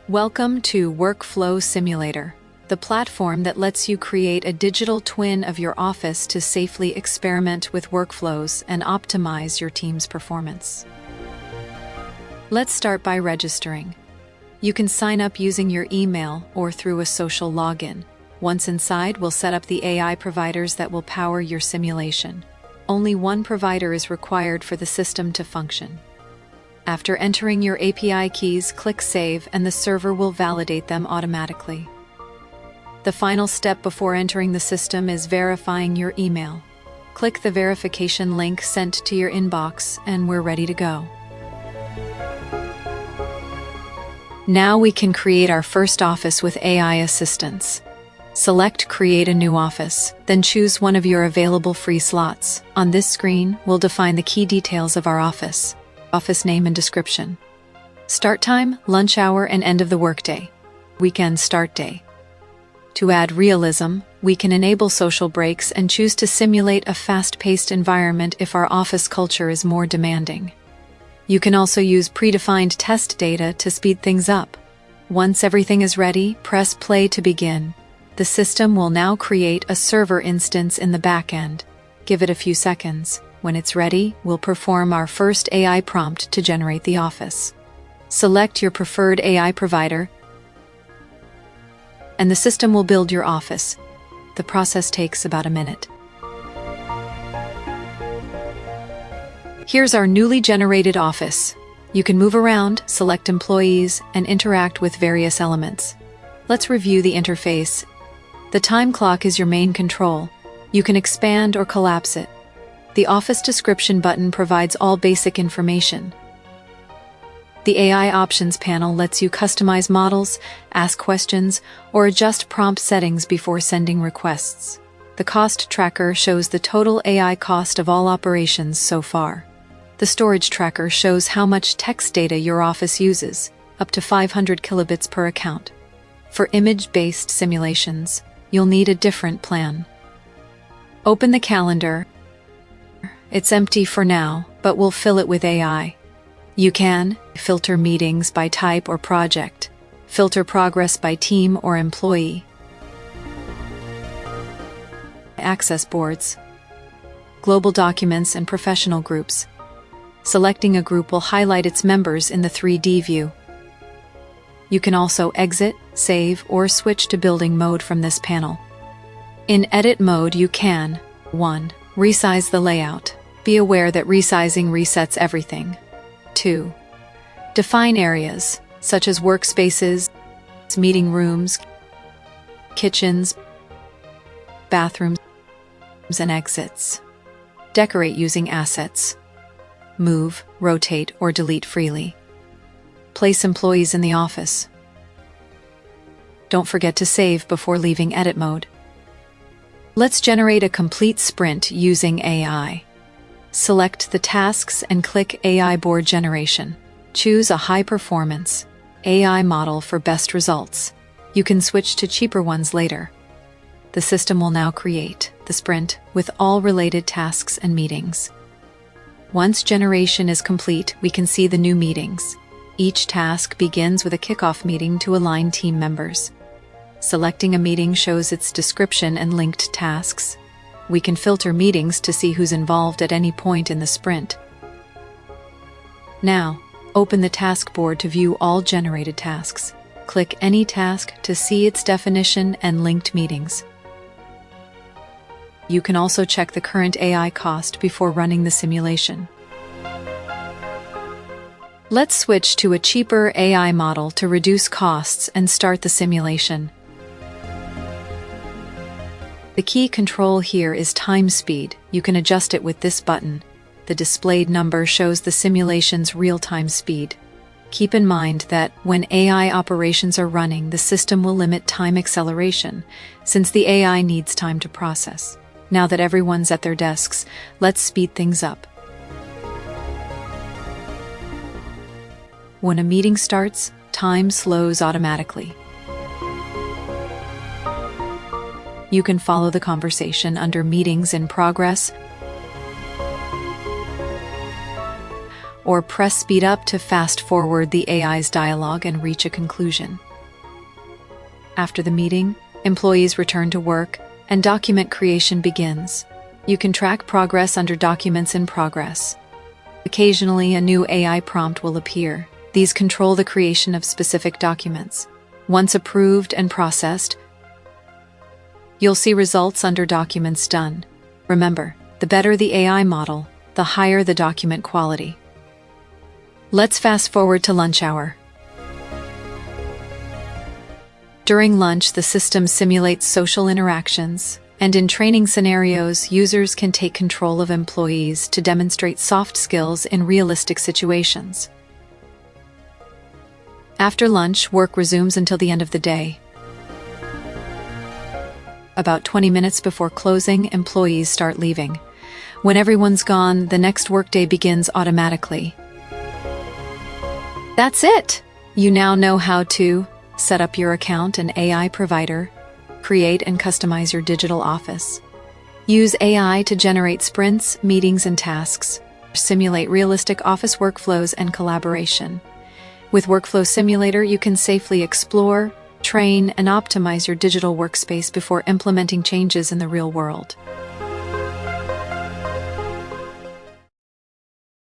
Welcome to Workflow Simulator, the platform that lets you create a digital twin of your office to safely experiment with workflows and optimize your team's performance. Let's start by registering. You can sign up using your email or through a social login. Once inside, we'll set up the AI providers that will power your simulation. Only one provider is required for the system to function. After entering your API keys, click Save and the server will validate them automatically. The final step before entering the system is verifying your email. Click the verification link sent to your inbox and we're ready to go. Now we can create our first office with AI assistance. Select Create a new office, then choose one of your available free slots. On this screen, we'll define the key details of our office name and description. Start time, lunch hour, and end of the workday. Weekend start day. To add realism, we can enable social breaks and choose to simulate a fast-paced environment if our office culture is more demanding. You can also use predefined test data to speed things up. Once everything is ready, press play to begin. The system will now create a server instance in the backend. Give it a few seconds. When it's ready, we'll perform our first AI prompt to generate the office. Select your preferred AI provider, and the system will build your office. The process takes about a minute. Here's our newly generated office. You can move around, select employees, and interact with various elements. Let's review the interface. The time clock is your main control. You can expand or collapse it. The Office Description button provides all basic information. The AI Options panel lets you customize models, ask questions, or adjust prompt settings before sending requests. The Cost Tracker shows the total AI cost of all operations so far. The Storage Tracker shows how much text data your office uses, up to 500 kilobits per account. For image-based simulations, you'll need a different plan. Open the calendar. It's empty for now, but we'll fill it with AI. You can filter meetings by type or project, filter progress by team or employee, access boards, global documents, and professional groups. Selecting a group will highlight its members in the 3D view. You can also exit, save, or switch to building mode from this panel. In edit mode, you can 1. Resize the layout. Be aware that resizing resets everything. 2. Define areas, such as workspaces, meeting rooms, kitchens, bathrooms, and exits. Decorate using assets. Move, rotate, or delete freely. Place employees in the office. Don't forget to save before leaving edit mode. Let's generate a complete sprint using AI. Select the tasks and click AI Board Generation. Choose a high-performance AI model for best results. You can switch to cheaper ones later. The system will now create the sprint with all related tasks and meetings. Once generation is complete, we can see the new meetings. Each task begins with a kickoff meeting to align team members. Selecting a meeting shows its description and linked tasks. We can filter meetings to see who's involved at any point in the sprint. Now, open the task board to view all generated tasks. Click any task to see its definition and linked meetings. You can also check the current AI cost before running the simulation. Let's switch to a cheaper AI model to reduce costs and start the simulation. The key control here is time speed. You can adjust it with this button. The displayed number shows the simulation's real-time speed. Keep in mind that when AI operations are running, the system will limit time acceleration, since the AI needs time to process. Now that everyone's at their desks, let's speed things up. When a meeting starts, time slows automatically. You can follow the conversation under Meetings in Progress or press speed up to fast forward the AI's dialogue and reach a conclusion. After the meeting, employees return to work, and document creation begins. You can track progress under Documents in Progress. Occasionally, a new AI prompt will appear. These control the creation of specific documents. Once approved and processed, you'll see results under Documents Done. Remember, the better the AI model, the higher the document quality. Let's fast forward to lunch hour. During lunch, the system simulates social interactions, and in training scenarios, users can take control of employees to demonstrate soft skills in realistic situations. After lunch, work resumes until the end of the day. About 20 minutes before closing, employees start leaving. When everyone's gone, the next workday begins automatically. That's it! You now know how to set up your account and AI provider, create and customize your digital office, use AI to generate sprints, meetings, and tasks, simulate realistic office workflows and collaboration. With Workflow Simulator, you can safely explore, train, and optimize your digital workspace before implementing changes in the real world.